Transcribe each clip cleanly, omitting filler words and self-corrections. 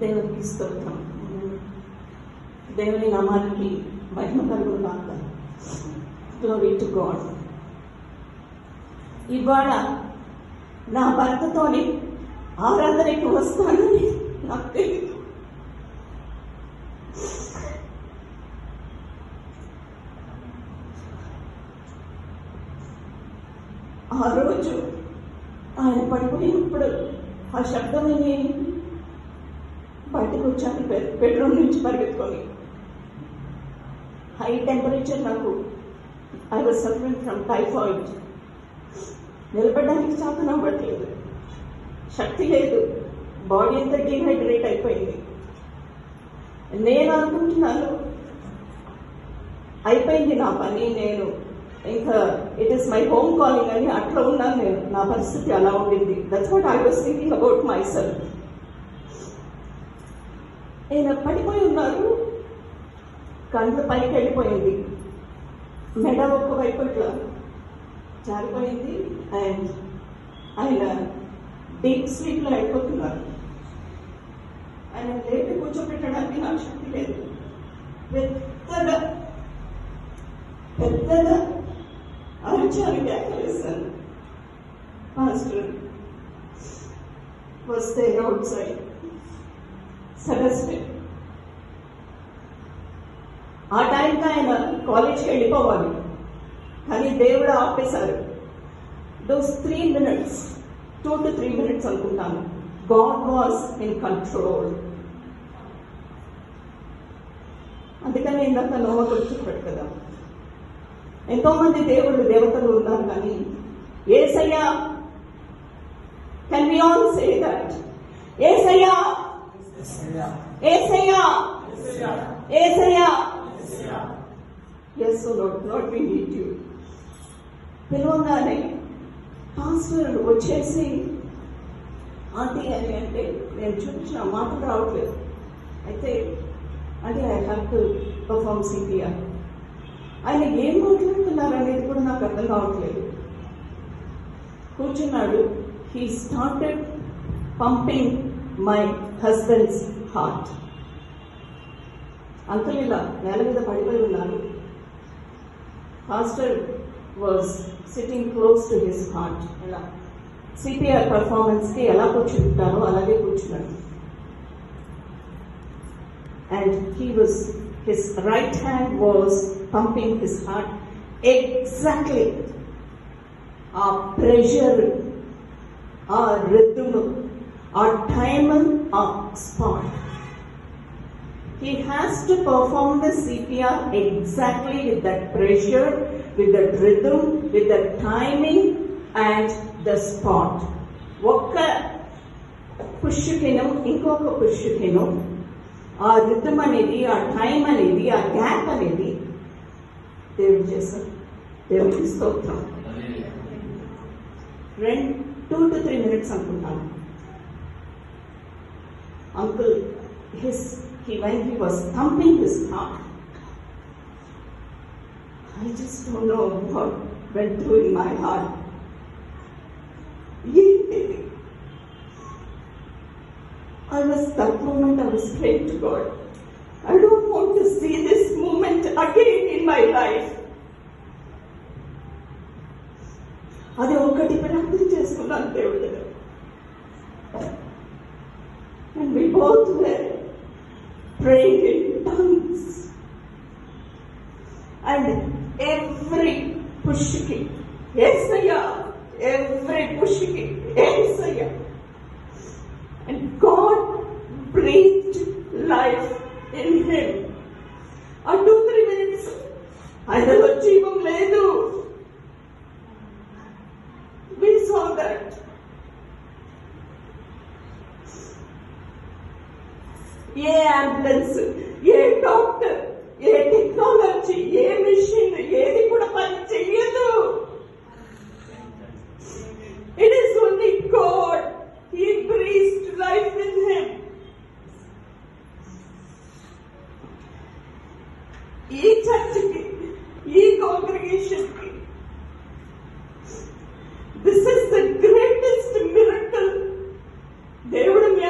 దేవునికి స్తోత్రం. దేవుని నామానికి మహిమ కలుగును గాక. Glory to God. ఇవాళ నా భర్తతోని ఆరాధనకి వస్తానని నాకు తెలియదు. ఆ రోజు ఆయన పడిపోయినప్పుడు ఆ శబ్దం విని బయటకు వచ్చాను బెడ్రూమ్ నుంచి పరిగెత్తుకొని. హై టెంపరేచర్, నాకు I was suffering from typhoid. నిలబడడానికి చేతన అవ్వట్లేదు, శక్తి లేదు, బాడీ అంతా డీహైడ్రేట్ అయిపోయింది. నేను అనుకుంటున్నాను అయిపోయింది నా పని, నేను ఇంకా it is my home calling అని అట్లా ఉన్నాను నేను. నా పరిస్థితి అలా ఉండింది. That's what I was thinking about my self. ఆయన పడిపోయి ఉన్నారు, కళ్ళు పైకి వెళ్ళిపోయింది, మెడ ఒక్కవైపు ఇట్లా జారిపోయింది. అండ్ ఆయన డీప్ స్లీప్లో వెళ్ళిపోతున్నారు. ఆయన లేపి కూర్చోపెట్టడానికి నాకు శక్తి లేదు. పెద్దగా పెద్దగా అరిచారు, కేకలేశాను. పాస్టర్ వస్తే అవుట్ సైడ్ సజెస్టెడ్. ఆ టైంకి ఆయన కాలేజ్కి వెళ్ళిపోవాలి, కానీ దేవుడు ఆపేశారు. దోస్ 3 minutes, 2 to 3 minutes అనుకుంటాను. God was in control. అందుకని ఇందాక నోవ కూర్చోబెట్టు కదా, ఎంతో మంది దేవుళ్ళు దేవతలు ఉన్నారు, కానీ యేసయ్యా, can we all say that? యేసయ్యా, యేసయ్యా, యేసయ్యా. Yes, oh Lord, Lord, we need you. పిలవగానే పాస్టర్ వచ్చేసి ఆంటీ అని అంటే నేను చూపించిన మాటలు రావట్లేదు. అయితే అంటే I have to perform CPR. ఆయన ఏం మాట్లాడుతున్నారు అనేది కూడా నాకు అర్థం కావట్లేదు. కూర్చున్నాడు. He started pumping my husband's heart. Uncle ఇలా నేల మీద పడిపోయి ఉన్నారు. Pastor was sitting close to his heart. ఇలా సిపిఆర్ పర్ఫార్మెన్స్కి ఎలా కూర్చుంటారో అలాగే కూర్చున్నాడు. And his right hand was pumping his heart exactly. ఆ ప్రెషర్, ఆ రిథమ్, ఆ టైమ్, ఆ spot. He has to perform the CPR exactly with that pressure, with that rhythm, with the timing and the spot. ఒక్క పుష్కిను ఇంకొక పుష్కిను, ఆ rhythm అనేది, ఆ time అనేది, ఆ గ్యాప్ అనేది దేవుడు చేశారు. దేవుడికి స్తోత్రం. 2 to 3 minutes అనుకుంటాను. Uncle when he was thumping his heart, I just don't know what went through in my heart. That moment I was praying to God, I don't want to see this moment again in my life. అది ఒక్కటి ప్రార్థన చేసుకున్నాను దేవుడి దగ్గర. And we both were praying in tongues. And every pushki, Yesaya, every pushki, Yesaya. And God breathed life in him. A 2-3 minutes, ఆయనలో జీవం లేదు. We saw that. ఏ అంబులెన్స్, ఏ డాక్టర్, ఏ టెక్నాలజీ, ఏ మిషన్, ఏది కూడా పని చెయ్యదు. It is only God. He breathed life in him. ఈ చర్చికి, ఈ కాంగ్రిగేషన్ కి this is the greatest miracle దేవుడు మీ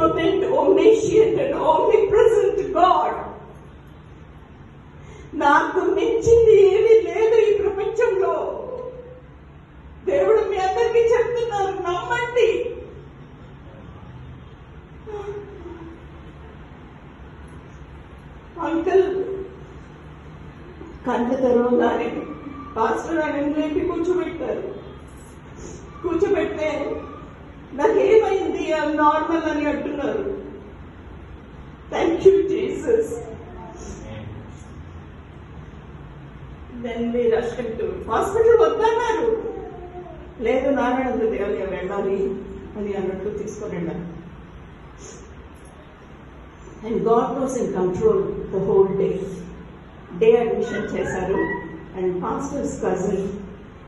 omnipotent, omniscient and omnipresent God. నాకు మించింది ఏమీ లేదు ఈ ప్రపంచంలో. దేవుడు మీ అందరికీ చెప్తున్నారు, నమ్మండి. అంకల్ కళ్ళు తెరవగానే పాస్టర్ ఆయన లేపి కూర్చోబెడితే నాకేమైంది నార్మల్ అని అంటున్నారు. Thank you Jesus. Then we rushed to hospital. వద్దన్నారు. లేదు, నారాయణ దేవాలయం వెళ్ళాలి అని అన్నట్టు తీసుకొని వెళ్ళాను. And God was in control the whole day. Day admission చేశారు. And pastor's cousin